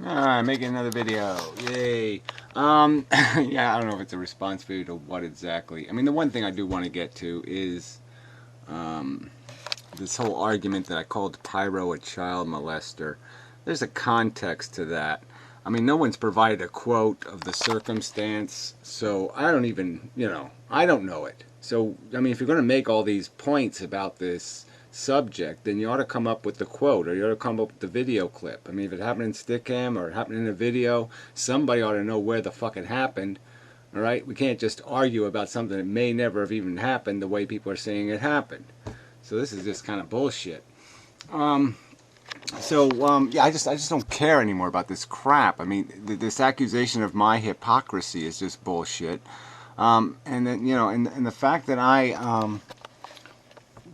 Alright, making another video. Yay. Yeah, I don't know if it's a response video to what exactly. I mean, the one thing I do want to get to is um, this whole argument that I called Pyro a child molester. There's a context to that. I mean, no one's provided a quote of the circumstance, so I don't even, I don't know it. So, I mean, if you're going to make all these points about this subject, then you ought to come up with the quote, or you ought to come up with the video clip. I mean, if it happened in Stickam or it happened in a video, somebody ought to know where the fuck it happened. All right, we can't just argue about something that may never have even happened the way people are saying it happened. So this is just kind of bullshit. Yeah, I just don't care anymore about this crap. I mean, this accusation of my hypocrisy is just bullshit. And then and the fact that I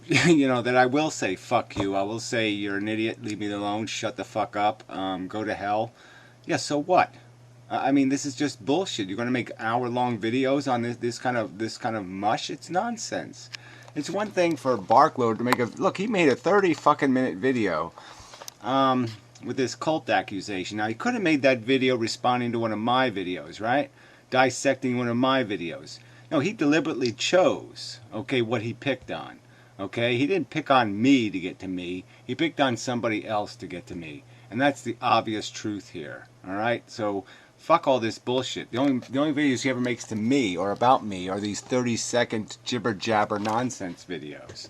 that I will say fuck you. I will say you're an idiot. Leave me alone. Shut the fuck up. Go to hell. Yeah. So what? I mean, this is just bullshit. You're going to make hour-long videos on this kind of mush. It's nonsense. It's one thing for Barkload to make a look. He made a 30 fucking minute video with this cult accusation. Now he could have made that video responding to one of my videos, right? Dissecting one of my videos. No, he deliberately chose, okay, what he picked on. Okay, he didn't pick on me to get to me. He picked on somebody else to get to me, and that's the obvious truth here. All right, so fuck all this bullshit. The only videos he ever makes to me or about me are these 30-second jibber jabber nonsense videos,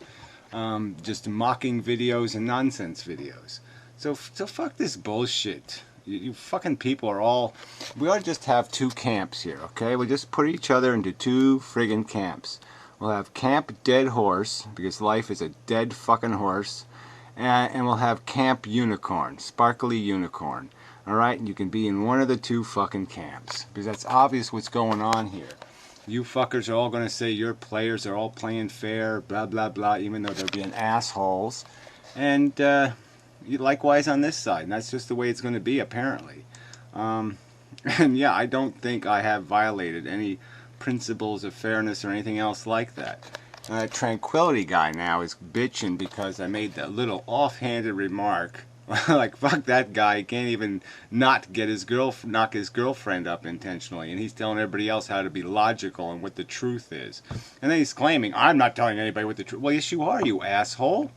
just mocking videos and nonsense videos. So fuck this bullshit. You fucking people are all. We ought to just have two camps here, okay? We just put each other into two friggin' camps. We'll have Camp Dead Horse, because life is a dead fucking horse. And we'll have Camp Unicorn, Sparkly Unicorn. Alright? You can be in one of the two fucking camps. Because that's obvious what's going on here. You fuckers are all going to say your players are all playing fair, blah, blah, blah, even though they're being assholes. And likewise on this side. And that's just the way it's going to be, apparently. And yeah, I don't think I have violated any principles of fairness or anything else like that. That Tranquility guy now is bitching because I made that little offhanded remark. Like, fuck that guy, he can't even not get knock his girlfriend up intentionally, and he's telling everybody else how to be logical and what the truth is. And then he's claiming, I'm not telling anybody what the truth. Well, yes you are, you asshole.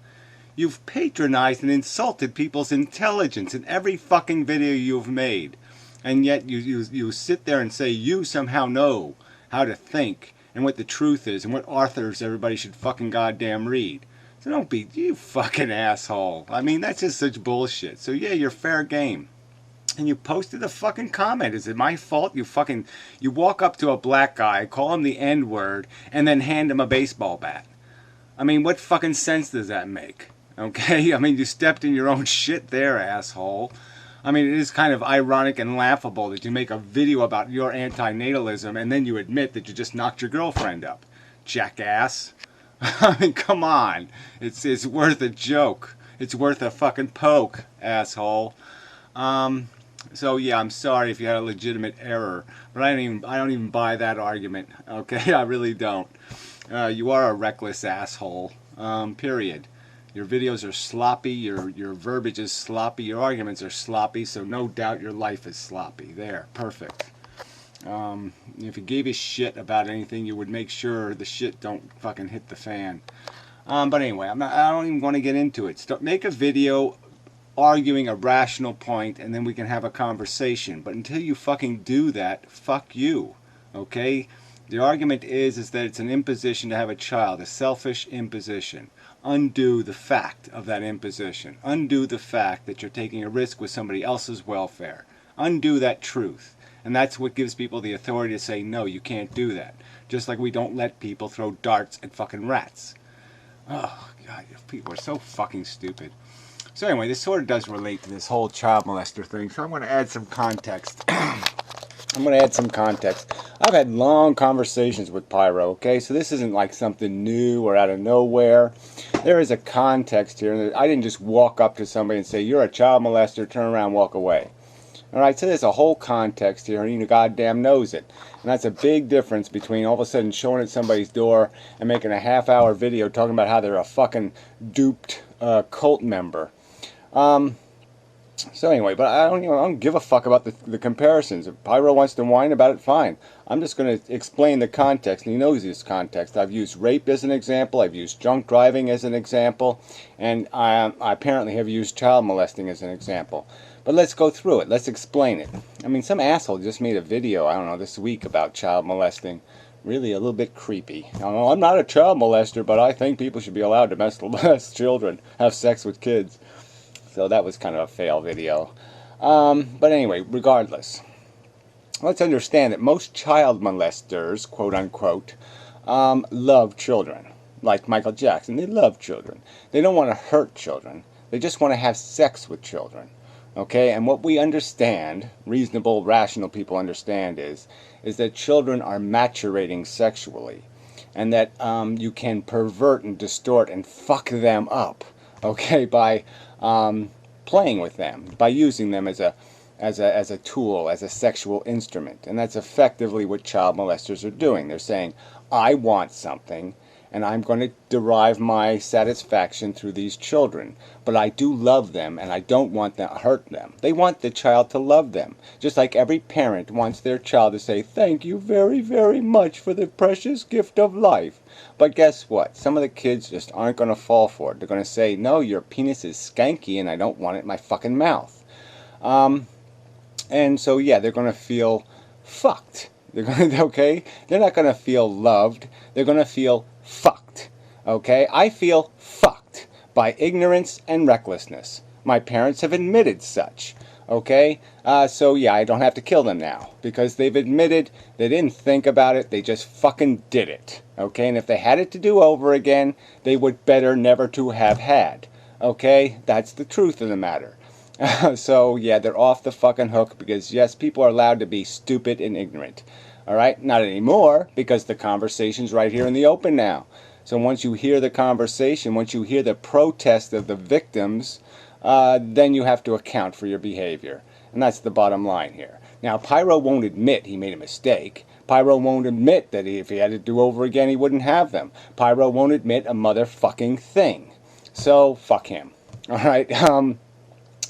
You've patronized and insulted people's intelligence in every fucking video you've made. And yet you sit there and say you somehow know how to think and what the truth is and what authors everybody should fucking goddamn read. So don't be, you fucking asshole. I mean, that's just such bullshit. So yeah, you're fair game. And you posted a fucking comment. Is it my fault? You walk up to a black guy, call him the N-word, and then hand him a baseball bat. I mean, what fucking sense does that make? Okay? I mean, you stepped in your own shit there, asshole. I mean, it is kind of ironic and laughable that you make a video about your antinatalism and then you admit that you just knocked your girlfriend up. Jackass. I mean, come on. It's worth a joke. It's worth a fucking poke, asshole. So yeah, I'm sorry if you had a legitimate error, but I don't even buy that argument. Okay, I really don't. You are a reckless asshole. Period. Your videos are sloppy, your verbiage is sloppy, your arguments are sloppy, so no doubt your life is sloppy. There, perfect. If you gave a shit about anything, you would make sure the shit don't fucking hit the fan. But anyway, I don't even want to get into it. Make a video arguing a rational point, and then we can have a conversation. But until you fucking do that, fuck you. Okay? The argument is that it's an imposition to have a child, a selfish imposition. Undo the fact of that imposition. Undo the fact that you're taking a risk with somebody else's welfare. Undo that truth. And that's what gives people the authority to say, no, you can't do that. Just like we don't let people throw darts at fucking rats. Oh, God, people are so fucking stupid. So anyway, this sort of does relate to this whole child molester thing, so I'm going to add some context. I've had long conversations with Pyro, okay? So this isn't like something new or out of nowhere. There is a context here. I didn't just walk up to somebody and say, you're a child molester, turn around, walk away. Alright, so there's a whole context here, and you goddamn knows it. And that's a big difference between all of a sudden showing at somebody's door and making a half-hour video talking about how they're a fucking duped cult member. So anyway, but I don't give a fuck about the comparisons. If Pyro wants to whine about it, fine. I'm just going to explain the context, and he knows this context. I've used rape as an example. I've used drunk driving as an example, and I apparently have used child molesting as an example. But let's go through it. Let's explain it. I mean, some asshole just made a video, I don't know, this week about child molesting. Really a little bit creepy. I'm not a child molester, but I think people should be allowed to molest children, have sex with kids. So that was kind of a fail video. But anyway, regardless, let's understand that most child molesters, quote unquote, love children. Like Michael Jackson, they love children. They don't want to hurt children. They just want to have sex with children. Okay, and what we understand, reasonable, rational people understand, is that children are maturating sexually, and that you can pervert and distort and fuck them up, okay, by playing with them, by using them as a tool, as a sexual instrument. And that's effectively what child molesters are doing. They're saying, I want something, and I'm going to derive my satisfaction through these children. But I do love them, and I don't want to hurt them. They want the child to love them. Just like every parent wants their child to say, thank you very, very much for the precious gift of life. But guess what? Some of the kids just aren't going to fall for it. They're going to say, no, your penis is skanky, and I don't want it in my fucking mouth. And so, yeah, they're going to feel fucked. They're going to, okay? They're not going to feel loved. They're going to feel fucked. Okay? I feel fucked by ignorance and recklessness. My parents have admitted such. Okay? So, yeah, I don't have to kill them now. Because they've admitted they didn't think about it. They just fucking did it. Okay? And if they had it to do over again, they would better never to have had. Okay? That's the truth of the matter. So, yeah, they're off the fucking hook because, yes, people are allowed to be stupid and ignorant. All right? Not anymore, because the conversation's right here in the open now. So once you hear the conversation, once you hear the protest of the victims, then you have to account for your behavior. And that's the bottom line here. Now, Pyro won't admit he made a mistake. Pyro won't admit that if he had to do over again, he wouldn't have them. Pyro won't admit a motherfucking thing. So, fuck him. All right?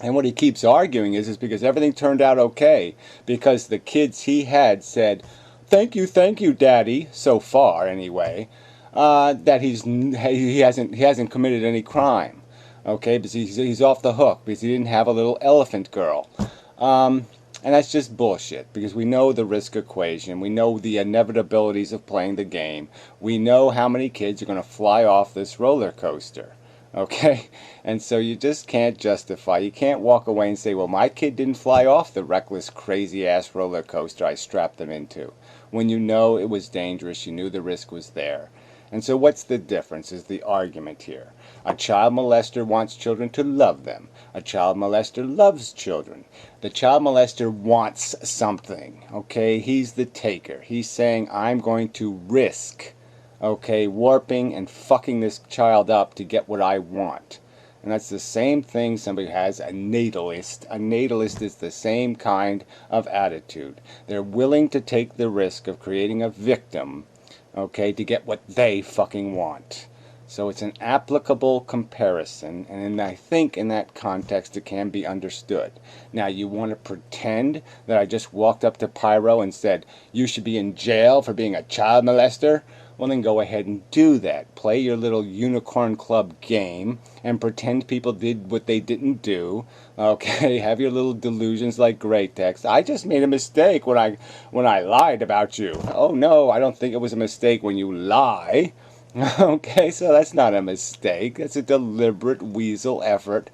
And what he keeps arguing is because everything turned out okay, because the kids he had said, thank you, Daddy, so far anyway, that he hasn't committed any crime, okay, because he's off the hook because he didn't have a little elephant girl, and that's just bullshit because we know the risk equation, we know the inevitabilities of playing the game, we know how many kids are going to fly off this roller coaster. Okay? And so you just can't justify. You can't walk away and say, well, my kid didn't fly off the reckless, crazy-ass roller coaster I strapped them into. When you know it was dangerous, you knew the risk was there. And so what's the difference is the argument here. A child molester wants children to love them. A child molester loves children. The child molester wants something. Okay? He's the taker. He's saying, I'm going to risk, okay, warping and fucking this child up to get what I want. And that's the same thing somebody has a natalist. A natalist is the same kind of attitude. They're willing to take the risk of creating a victim, okay, to get what they fucking want. So it's an applicable comparison, and I think in that context it can be understood. Now, you want to pretend that I just walked up to Pyro and said, you should be in jail for being a child molester? Well, then go ahead and do that. Play your little Unicorn Club game and pretend people did what they didn't do. Okay, have your little delusions like Great Text. I just made a mistake when I lied about you. Oh no, I don't think it was a mistake when you lie. Okay, so that's not a mistake. That's a deliberate weasel effort.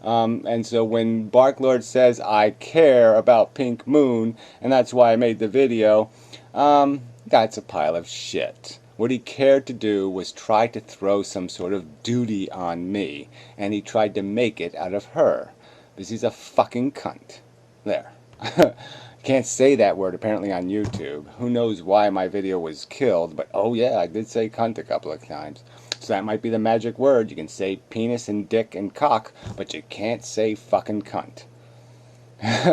And so when Barklord says, I care about Pink Moon, and that's why I made the video, that's a pile of shit. What he cared to do was try to throw some sort of duty on me, and he tried to make it out of her. Because he's a fucking cunt. There. Can't say that word apparently on YouTube. Who knows why my video was killed, but oh yeah, I did say cunt a couple of times. So that might be the magic word. You can say penis and dick and cock, but you can't say fucking cunt.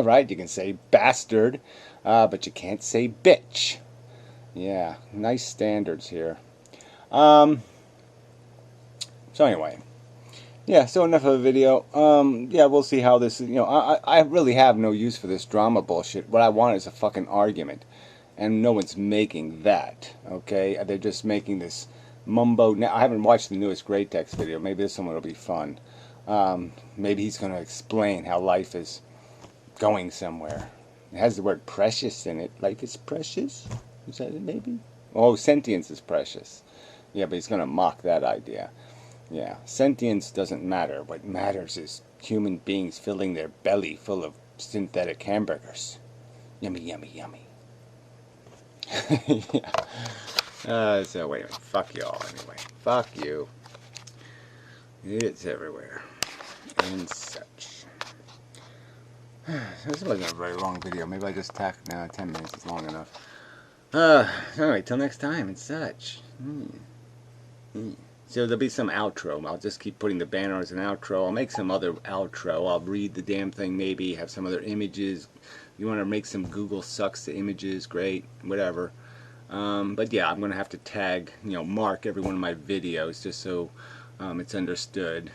Right? You can say bastard, but you can't say bitch. Yeah, nice standards here. So anyway, Yeah, so enough of a video. Yeah, we'll see how this is. I really have no use for this drama bullshit. What I want is a fucking argument. And no one's making that, okay? They're just making this mumbo. Now, I haven't watched the newest Great Text video. Maybe this one will be fun. Maybe he's going to explain how life is going somewhere. It has the word precious in it. Life is precious? Is that it, maybe? Oh, sentience is precious. Yeah, but he's going to mock that idea. Yeah, sentience doesn't matter. What matters is human beings filling their belly full of synthetic hamburgers. Yummy, yummy, yummy. Yeah. So wait a minute. Fuck y'all anyway. Fuck you. It's everywhere. And such. This wasn't a very long video. Maybe I just tacked now. 10 minutes is long enough. Anyway, till next time and such. So there'll be some outro. I'll just keep putting the banner as an outro. I'll make some other outro. I'll read the damn thing maybe. Have some other images. You want to make some Google sucks the images. Great. Whatever. But yeah, I'm going to have to tag, mark every one of my videos just so it's understood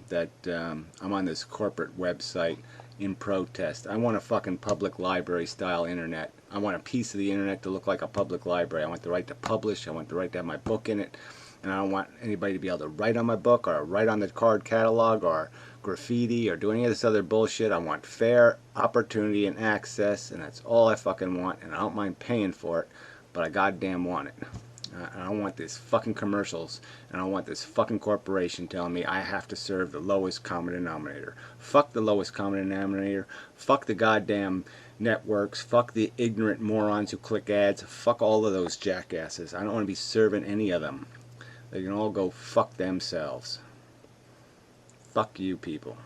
that I'm on this corporate website in protest. I want a fucking public library style internet. I want a piece of the internet to look like a public library. I want the right to publish. I want the right to have my book in it. And I don't want anybody to be able to write on my book or write on the card catalog or graffiti or do any of this other bullshit. I want fair opportunity and access, and that's all I fucking want, and I don't mind paying for it, but I goddamn want it. I don't want these fucking commercials, and I don't want this fucking corporation telling me I have to serve the lowest common denominator. Fuck the lowest common denominator. Fuck the goddamn networks. Fuck the ignorant morons who click ads. Fuck all of those jackasses. I don't want to be serving any of them. They can all go fuck themselves. Fuck you people.